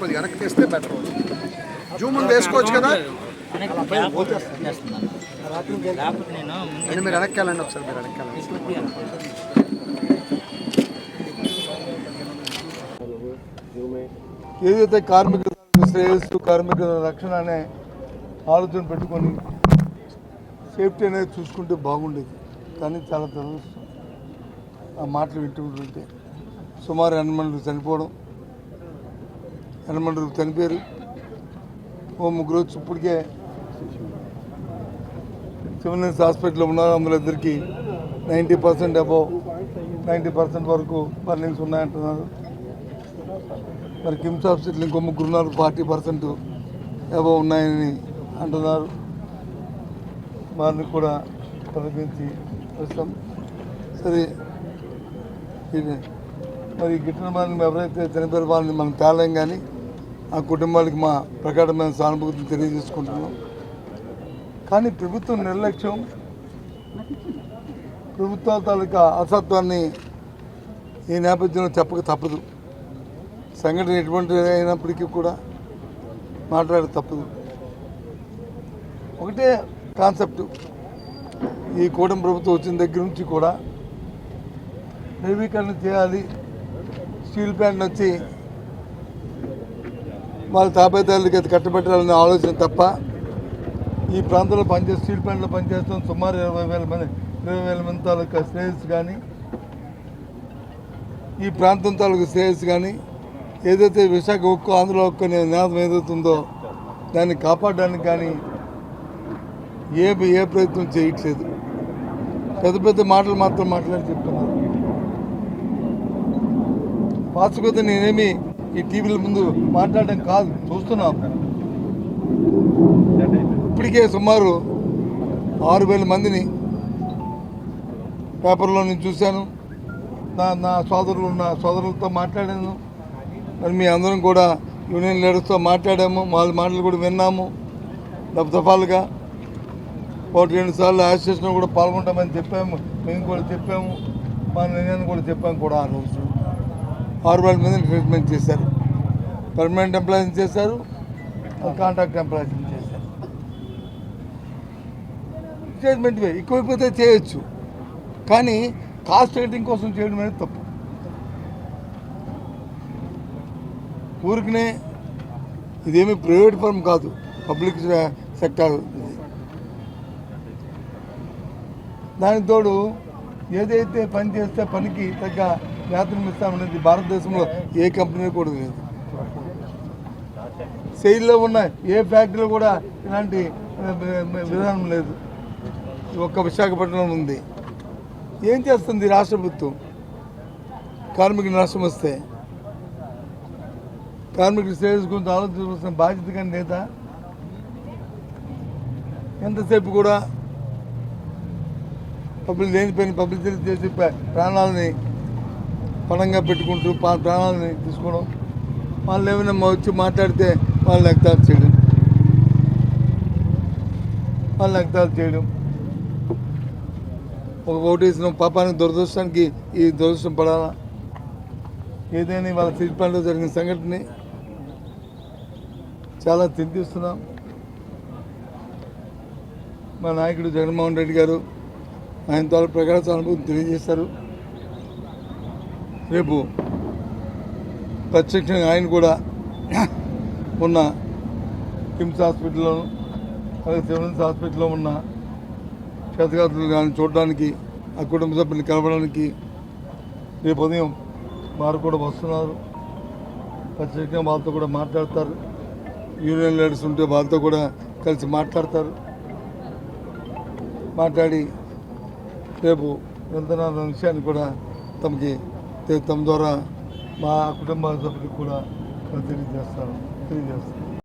కొద్దిగా వెనక్కి తీస్తే బెటర్. జూమ్ ముందు వేసుకోవచ్చు కదా. మీరు వెనక్కి వెళ్ళండి ఒకసారి. మీరు వెనక్కి వెళ్ళండి. ఏదైతే కార్మికుల శ్రేయస్సు, కార్మికుల రక్షణ అనే ఆలోచన పెట్టుకొని సేఫ్టీ అనేది చూసుకుంటే బాగుండేది. కానీ చాలా దురదృష్టం ఆ మాటలు వింటుంటే. సుమారు 8 మంది చనిపోవడం, 8 మంది చనిపోయారు. ఓ 3 వచ్చి ఇప్పటికే సివిల్ హాస్పిటల్లో ఉన్నారు. అందులో ఇద్దరికి 90% అబౌవ్ 90% వరకు బర్నింగ్స్ ఉన్నాయంటున్నారు. మరి కిమ్స్ హాస్పిటల్ ఇంకో 3 ఉన్నారు, 40% అబౌవ్ ఉన్నాయని అంటున్నారు. వారిని కూడా తొలగించి వస్తాం. సరే, మరి గిట్టిన వాళ్ళని ఎవరైతే చనిపోయిన వాళ్ళని మనం తేలేం, కానీ ఆ కుటుంబాలకి మా ప్రకారమైన సానుభూతిని తెలియజేసుకుంటున్నాం. కానీ ప్రభుత్వం నిర్లక్ష్యం, ప్రభుత్వాల తాలూకా అసత్వాన్ని ఈ నేపథ్యంలో చెప్పక తప్పదు. సంఘటన ఎటువంటి అయినప్పటికీ కూడా మాట్లాడే తప్పదు. ఒకటే కాన్సెప్ట్, ఈ కూటమి ప్రభుత్వం వచ్చిన దగ్గర నుంచి కూడా నవీకరణ చేయాలి, స్టీల్ ప్లాంట్ వచ్చి వాళ్ళ తాపేదారులకి అది కట్టబెట్టాలనే ఆలోచన తప్ప, ఈ ప్రాంతంలో పనిచేస్తే స్టీల్ ప్లాంట్లో పనిచేస్తున్న సుమారు 20,000 మంది తాలూకా శ్రేయస్సు కానీ, ఈ ప్రాంతం తాలూకా శ్రేయస్సు కానీ, ఏదైతే విశాఖ ఉక్కు, ఆంధ్ర ఉక్కు అనే నినాదం ఏదైతుందో దాన్ని కాపాడడానికి కానీ ఏ ప్రయత్నం చేయట్లేదు. పెద్ద పెద్ద మాటలు మాత్రం మాట్లాడి చెప్తున్నారు. వాస్తవికత నేనేమి ఈ టీవీల ముందు మాట్లాడడం కాదు, చూస్తున్నాం. ఇప్పటికే సుమారు 6,000 మందిని పేపర్లో నేను చూశాను. నా సోదరులతో మాట్లాడాను. మరి మీ అందరం కూడా యూనియన్ లీడర్స్తో మాట్లాడాము. వాళ్ళ మాటలు కూడా విన్నాము. దఫాలుగా 1-2 సార్లు అసోసియేషన్ కూడా పాల్గొంటామని చెప్పాము. మేము కూడా చెప్పాము, మా నిర్ణయాన్ని కూడా చెప్పాము కూడా. ఆ రోజు 6,000 మందిని ట్రీట్మెంట్ చేశారు. పర్మనెంట్ ఎంప్లాయీస్ చేశారు, కాంట్రాక్ట్ ఎంప్లాయీస్ చేశారు. స్టేట్మెంట్ ఎక్కువైపోతే చేయొచ్చు, కానీ కాస్ట్ రేటింగ్ కోసం చేయడం అనేది తప్పు. ఊరికనే ఇదేమి ప్రైవేట్ ఫర్మ్ కాదు, పబ్లిక్ సెక్టార్. దానికి తోడు ఏదైతే పని చేస్తే పనికి తగ్గ వేతనం ఇస్తామనేది భారతదేశంలో ఏ కంపెనీ కూడా లేదు. సెయిల్లో ఉన్న ఏ ఫ్యాక్టరీలో కూడా ఇలాంటి విధానం లేదు. ఒక్క విశాఖపట్నం ఉంది. ఏం చేస్తుంది రాష్ట్ర ప్రభుత్వం? కార్మికుని నష్టం వస్తే కార్మికుల శ్రేయస్సు గురించి ఆలోచించాల్సిన బాధ్యత కానీ లేదా? ఎంతసేపు కూడా లేని పని పబ్లిసిటీ చేసి ప్రాణాలని పణంగా పెట్టుకుంటూ ప్రాణాలని తీసుకోవడం, వాళ్ళు ఏమైనా వచ్చి మాట్లాడితే వాళ్ళని ఎగతాళి చేయడం, ఒక ఓటేసిన పాపానికి దురదృష్టానికి ఈ దురదృష్టం పడాలా? ఏదైనా వాళ్ళ స్టీల్ ప్లాంట్లో జరిగిన సంఘటనని చాలా చింతిస్తున్నాం. మా నాయకుడు జగన్మోహన్ రెడ్డి గారు ఆయన తాలూ ప్రకార సానుభూతిని తెలియజేశారు. రేపు ప్రత్యక్షంగా ఆయన కూడా ఉన్న కిమ్స్ హాస్పిటల్లోను, అలాగే సివిల్ హాస్పిటల్లో ఉన్న క్షతగాత్రులు కానీ చూడడానికి, ఆ కుటుంబ సభ్యుని కలవడానికి రేపు ఉదయం వారు కూడా వస్తున్నారు. ప్రత్యేకంగా వాళ్ళతో కూడా మాట్లాడతారు. యూనియన్ లీడర్స్ ఉంటే వాళ్ళతో కూడా కలిసి మాట్లాడతారు. మాట్లాడి రేపు వెళ్తున్న విషయాన్ని కూడా తమ ద్వారా మా కుటుంబ సభ్యులకు కూడా తెలియజేస్తారు.